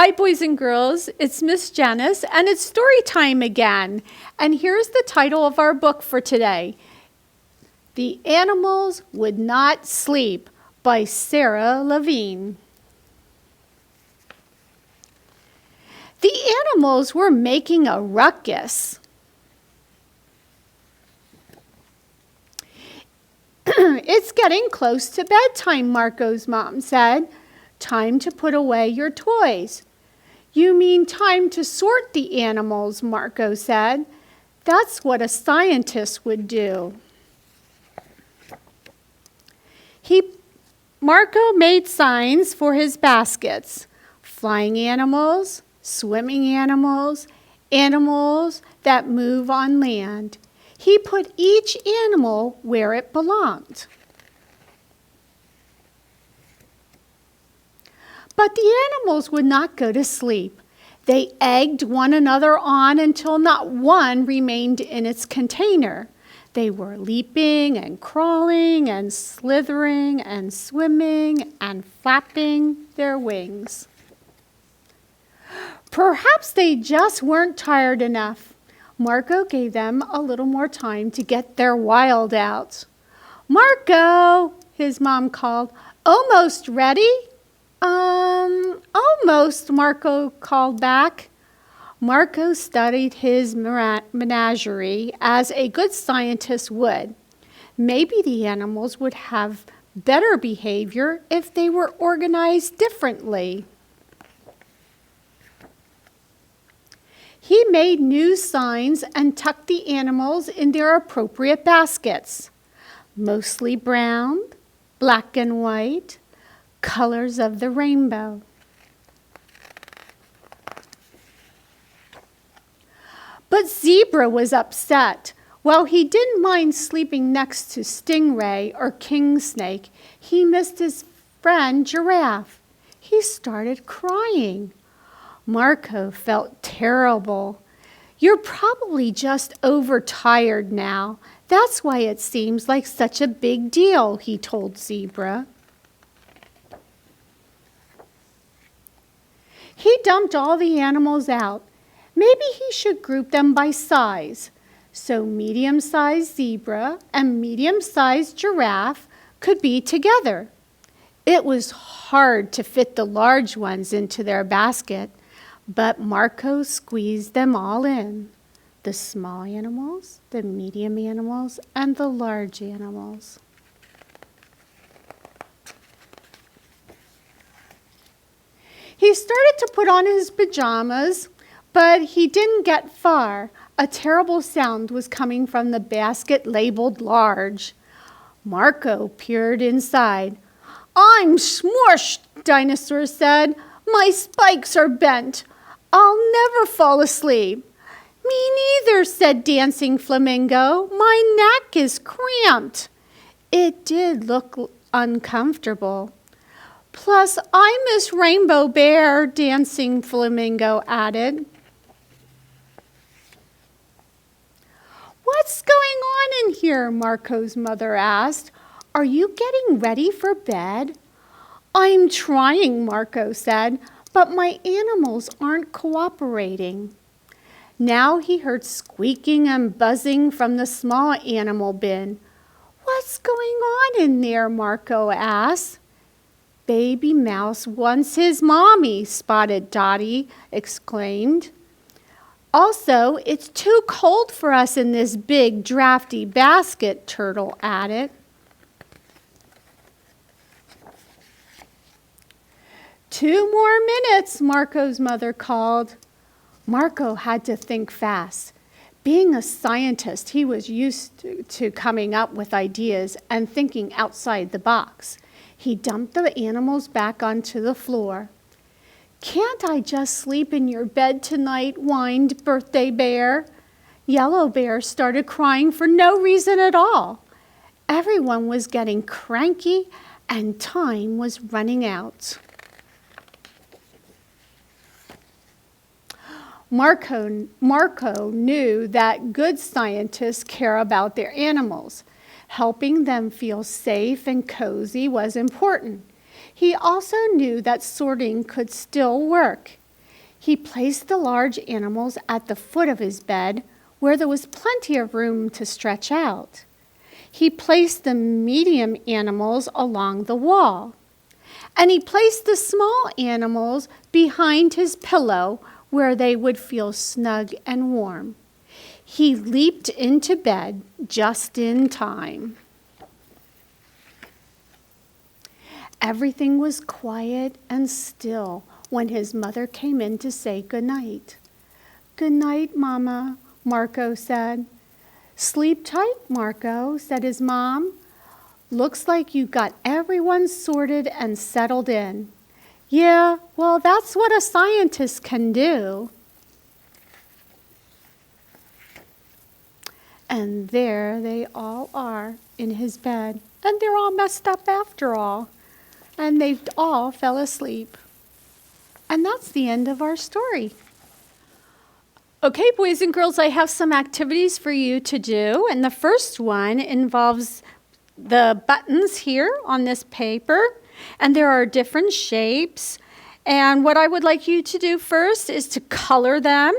Hi, boys and girls. It's Miss Janice, and it's story time again. And here's the title of our book for today. The Animals Would Not Sleep by Sarah Levine. The animals were making a ruckus. It's getting close to bedtime, Marco's mom said. Time to put away your toys. You mean time to sort the animals, Marco said. That's what a scientist would do. Marco made signs for his baskets. Flying animals, swimming animals, animals that move on land. He put each animal where it belonged. But the animals would not go to sleep. They egged one another on until not one remained in its container. They were leaping and crawling and slithering and swimming and flapping their wings. Perhaps they just weren't tired enough. Marco gave them a little more time to get their wild out. Marco, his mom called, almost ready? Almost, Marco called back. Marco studied his menagerie as a good scientist would. Maybe the animals would have better behavior if they were organized differently. He made new signs and tucked the animals in their appropriate baskets. Mostly brown, black and white, colors of the rainbow. But Zebra was upset. While he didn't mind sleeping next to Stingray or King Snake, he missed his friend Giraffe. He started crying. Marco felt terrible. You're probably just overtired now. That's why it seems like such a big deal, he told Zebra. He dumped all the animals out. Maybe he should group them by size. So medium-sized zebra and medium-sized giraffe could be together. It was hard to fit the large ones into their basket, but Marco squeezed them all in. The small animals, the medium animals, and the large animals. He started to put on his pajamas, but he didn't get far. A terrible sound was coming from the basket labeled large. Marco peered inside. I'm smushed, Dinosaur said. My spikes are bent. I'll never fall asleep. Me neither, said Dancing Flamingo. My neck is cramped. It did look uncomfortable. Plus, I miss Rainbow Bear, Dancing Flamingo added. What's going on in here? Marco's mother asked. Are you getting ready for bed? I'm trying, Marco said, but my animals aren't cooperating. Now he heard squeaking and buzzing from the small animal bin. What's going on in there? Marco asked. Baby Mouse wants his mommy, Spotted Dotty exclaimed. Also, it's too cold for us in this big, drafty basket, Turtle added. Two more minutes, Marco's mother called. Marco had to think fast. Being a scientist, he was used to coming up with ideas and thinking outside the box. He dumped the animals back onto the floor. Can't I just sleep in your bed tonight? Whined Birthday Bear. Yellow Bear started crying for no reason at all. Everyone was getting cranky and time was running out. Marco knew that good scientists care about their animals. Helping them feel safe and cozy was important. He also knew that sorting could still work. He placed the large animals at the foot of his bed, where there was plenty of room to stretch out. He placed the medium animals along the wall, and he placed the small animals behind his pillow where they would feel snug and warm. He leaped into bed just in time. Everything was quiet and still when his mother came in to say good night. "Good night, Mama," Marco said. "Sleep tight, Marco," said his mom. "Looks like you got everyone sorted and settled in." "Yeah, well, that's what a scientist can do." And there they all are in his bed, and they're all messed up after all, and they all fell asleep. And that's the end of our story. Okay, boys and girls, I have some activities for you to do, and the first one involves the buttons here on this paper, and there are different shapes. And what I would like you to do first is to color them,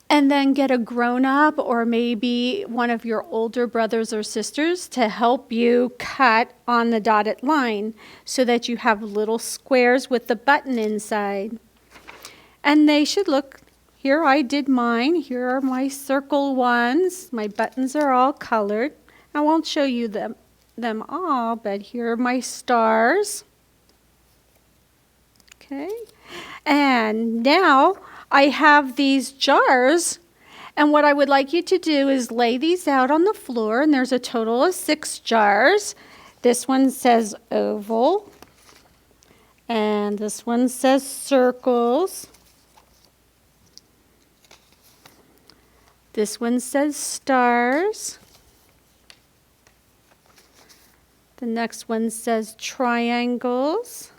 and then get a grown-up or maybe one of your older brothers or sisters to help you cut on the dotted line so that you have little squares with the button inside. And they should look, here I did mine, here are my circle ones, my buttons are all colored. I won't show you them all, but here are my stars. Okay, and now I have these jars, and what I would like you to do is lay these out on the floor, and there's a total of 6 jars. This one says oval, and this one says circles. This one says stars. The next one says triangles.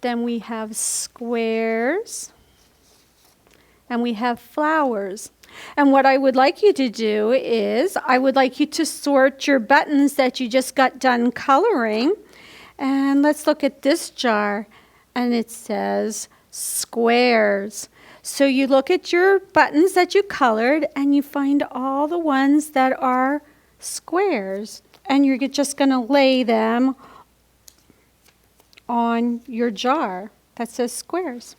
Then we have squares, and we have flowers. And what I would like you to do is, I would like you to sort your buttons that you just got done coloring. And let's look at this jar, and it says squares. So you look at your buttons that you colored, and you find all the ones that are squares. And you're just going to lay them on your jar that says squares.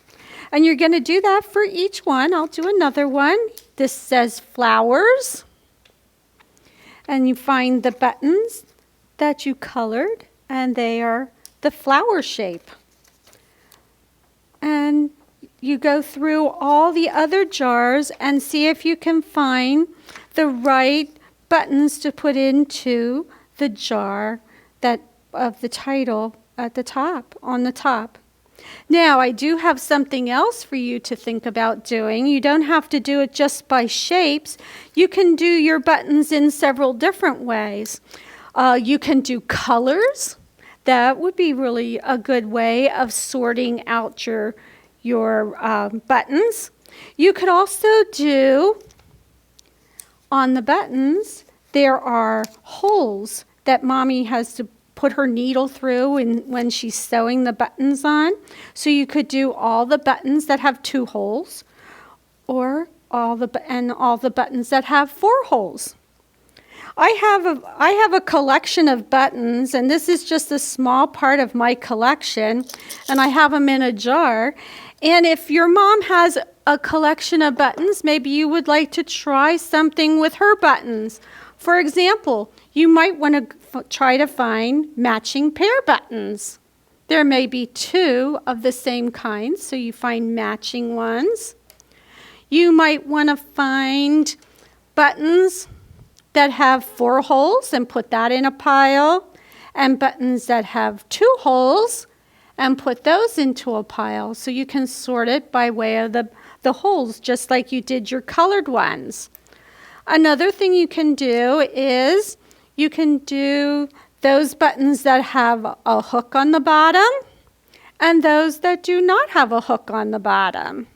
And you're going to do that for each one. I'll do another one. This says flowers. And you find the buttons that you colored, and they are the flower shape. And you go through all the other jars and see if you can find the right buttons to put into the jar that of the title at the top, on the top. Now, I do have something else for you to think about doing. You don't have to do it just by shapes. You can do your buttons in several different ways. You can do colors. That would be really a good way of sorting out your buttons. You could also do, on the buttons, there are holes that Mommy has to put her needle through when she's sewing the buttons on. So you could do all the buttons that have 2 holes, or all the buttons that have 4 holes. I have a collection of buttons, and this is just a small part of my collection, and I have them in a jar. And if your mom has a collection of buttons, maybe you would like to try something with her buttons. For example, you might want to try to find matching pair buttons. There may be 2 of the same kind, so you find matching ones. You might want to find buttons that have 4 holes and put that in a pile, and buttons that have 2 holes and put those into a pile. So you can sort it by way of the holes, just like you did your colored ones. Another thing you can do is you can do those buttons that have a hook on the bottom and those that do not have a hook on the bottom.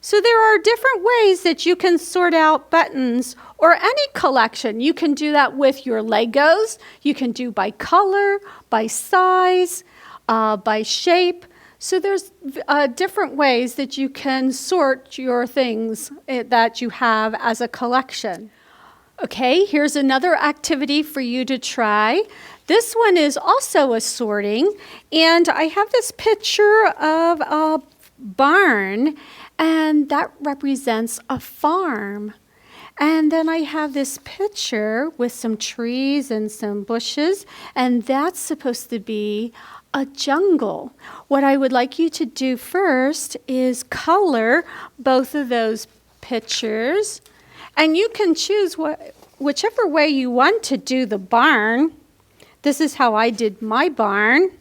So there are different ways that you can sort out buttons or any collection. You can do that with your Legos. You can do by color, by size, by shape. So there's different ways that you can sort your things that you have as a collection. Okay, here's another activity for you to try. This one is also a sorting, and I have this picture of a barn, and that represents a farm. And then I have this picture with some trees and some bushes, and that's supposed to be a jungle. What I would like you to do first is color both of those pictures, and you can choose whichever way you want to do the barn. This is how I did my barn.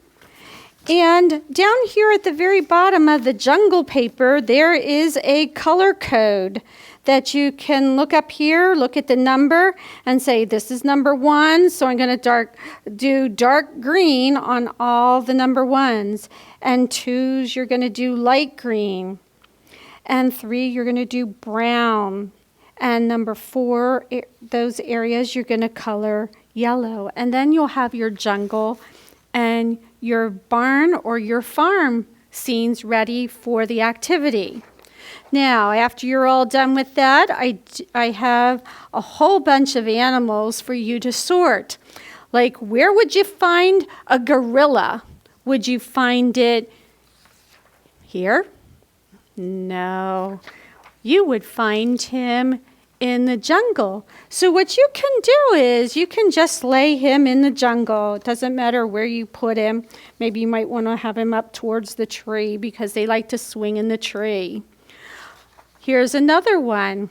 And down here at the very bottom of the jungle paper, there is a color code that you can look up here, look at the number, and say, this is number 1, so I'm going to do dark green on all the number 1s. And 2s, you're going to do light green. And 3, you're going to do brown. And number 4, those areas you're going to color yellow. And then you'll have your jungle and your barn or your farm scenes ready for the activity. Now, after you're all done with that, I have a whole bunch of animals for you to sort. Like, where would you find a gorilla? Would you find it here? No. You would find him in the jungle. So what you can do is you can just lay him in the jungle. It doesn't matter where you put him. Maybe you might want to have him up towards the tree because they like to swing in the tree. Here's another one.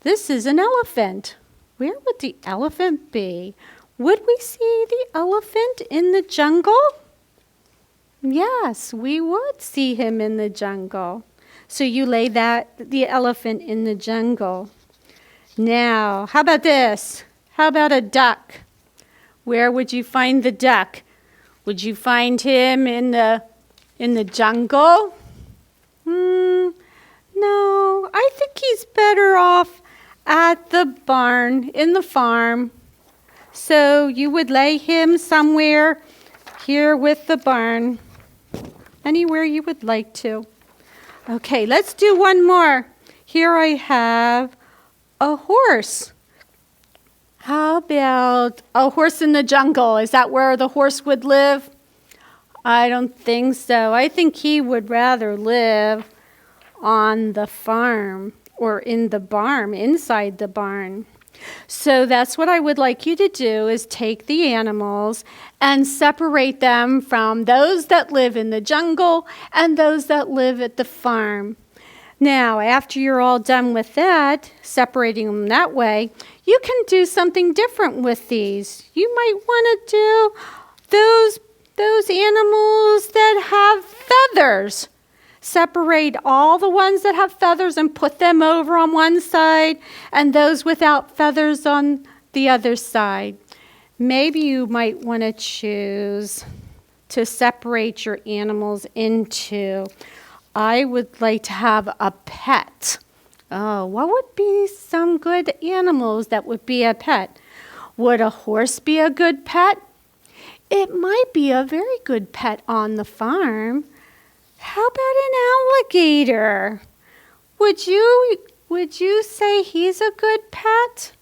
This is an elephant. Where would the elephant be? Would we see the elephant in the jungle? Yes, we would see him in the jungle. So you lay the elephant in the jungle. Now, how about this? How about a duck? Where would you find the duck? Would you find him in the jungle? No, I think he's better off at the barn, in the farm. So you would lay him somewhere here with the barn, anywhere you would like to. Okay, let's do one more. Here I have a horse. How about a horse in the jungle? Is that where the horse would live? I don't think so. I think he would rather live on the farm or in the barn, inside the barn. So that's what I would like you to do, is take the animals and separate them from those that live in the jungle and those that live at the farm. Now, after you're all done with that, separating them that way, you can do something different with these. You might want to do those animals that have feathers. Separate all the ones that have feathers and put them over on one side, and those without feathers on the other side. Maybe you might want to choose to separate your animals into, I would like to have a pet. Oh, what would be some good animals that would be a pet? Would a horse be a good pet? It might be a very good pet on the farm. How about an alligator? Would you say he's a good pet?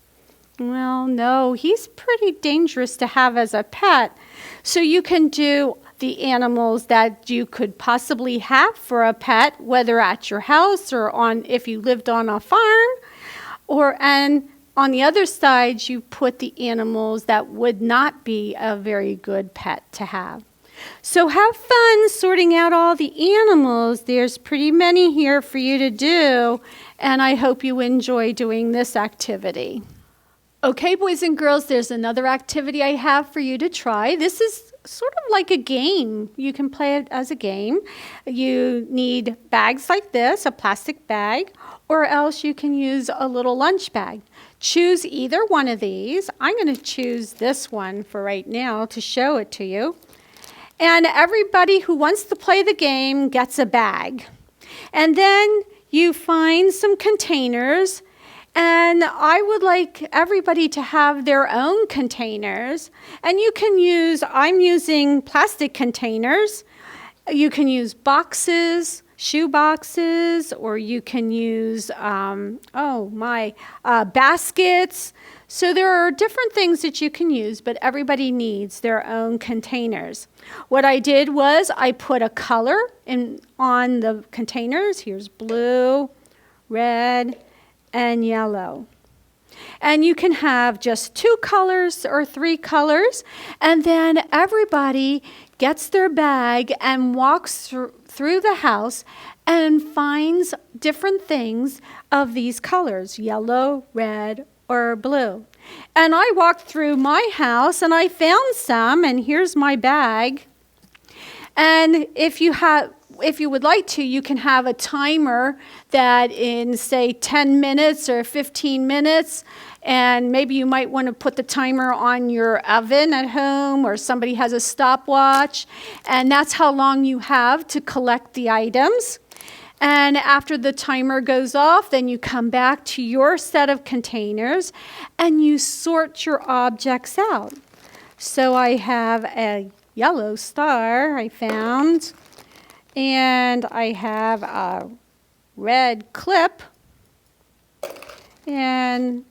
Well, no, he's pretty dangerous to have as a pet. So you can do the animals that you could possibly have for a pet, whether at your house or if you lived on a farm, and on the other side you put the animals that would not be a very good pet to have. So have fun sorting out all the animals. There's pretty many here for you to do, and I hope you enjoy doing this activity. Okay, boys and girls, there's another activity I have for you to try. This is sort of like a game. You can play it as a game. You need bags like this, a plastic bag, or else you can use a little lunch bag. Choose either one of these. I'm going to choose this one for right now to show it to you. And everybody who wants to play the game gets a bag. And then you find some containers, and I would like everybody to have their own containers. And you can I'm using plastic containers, You can use boxes, shoe boxes, or you can use, baskets. So there are different things that you can use, but everybody needs their own containers. What I did was I put a color on the containers. Here's blue, red, and yellow. And you can have just 2 colors or 3 colors, and then everybody gets their bag and walks through the house and finds different things of these colors, yellow, red, or blue. And I walked through my house and I found some, and here's my bag. And if you would like to, you can have a timer that in, say, 10 minutes or 15 minutes, and maybe you might want to put the timer on your oven at home, or somebody has a stopwatch, and that's how long you have to collect the items. And after the timer goes off, then you come back to your set of containers and you sort your objects out. So I have a yellow star I found, and I have a red clip, and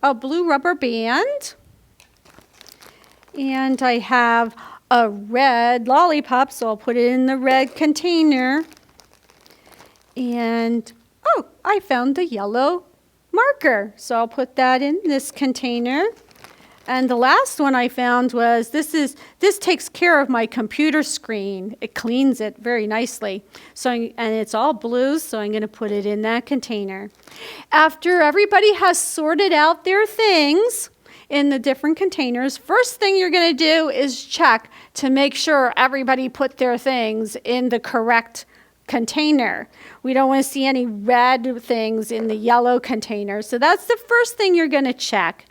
a blue rubber band, and I have a red lollipop, so I'll put it in the red container. And I found the yellow marker, so I'll put that in this container. And the last one I found was this takes care of my computer screen. It cleans it very nicely. And it's all blue, so I'm going to put it in that container. After everybody has sorted out their things in the different containers, first thing you're going to do is check to make sure everybody put their things in the correct container. We don't want to see any red things in the yellow container. So that's the first thing you're going to check.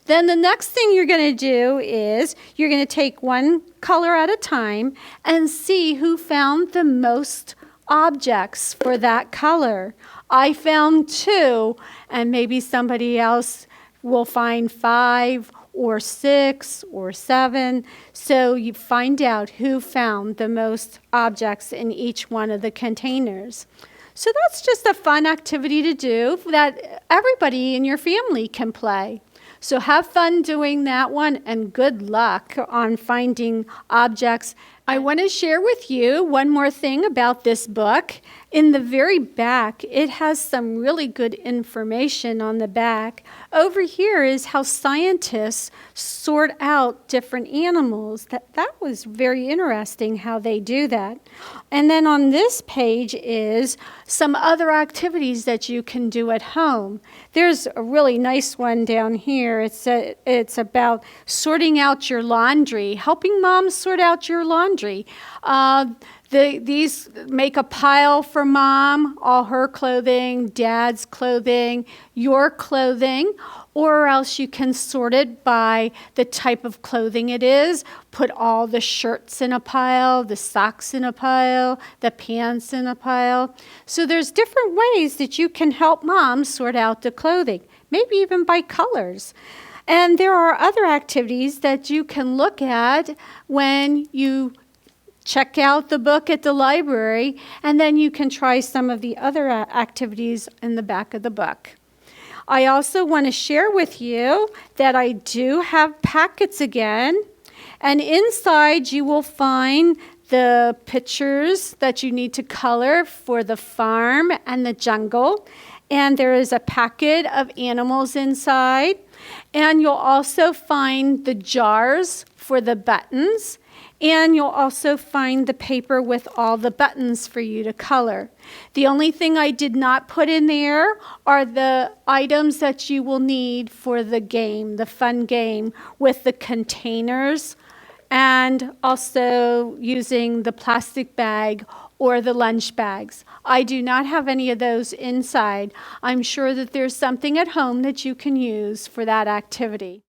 Then the next thing you're going to do is you're going to take one color at a time and see who found the most objects for that color. I found 2, and maybe somebody else will find 5 or 6 or 7. So you find out who found the most objects in each one of the containers. So that's just a fun activity to do that everybody in your family can play. So have fun doing that one, and good luck on finding objects. I want to share with you one more thing about this book. In the very back, it has some really good information on the back. Over here is how scientists sort out different animals. That was very interesting how they do that. And then on this page is some other activities that you can do at home. There's a really nice one down here. It's about sorting out your laundry, helping moms sort out your laundry. These make a pile for mom, all her clothing, dad's clothing, your clothing, or else you can sort it by the type of clothing it is. Put all the shirts in a pile, the socks in a pile, the pants in a pile. So there's different ways that you can help mom sort out the clothing, maybe even by colors. And there are other activities that you can look at when you check out the book at the library, and then you can try some of the other activities in the back of the book. I also want to share with you that I do have packets again, and inside you will find the pictures that you need to color for the farm and the jungle, and there is a packet of animals inside, and you'll also find the jars for the buttons. And you'll also find the paper with all the buttons for you to color. The only thing I did not put in there are the items that you will need for the game, the fun game, with the containers, and also using the plastic bag or the lunch bags. I do not have any of those inside. I'm sure that there's something at home that you can use for that activity.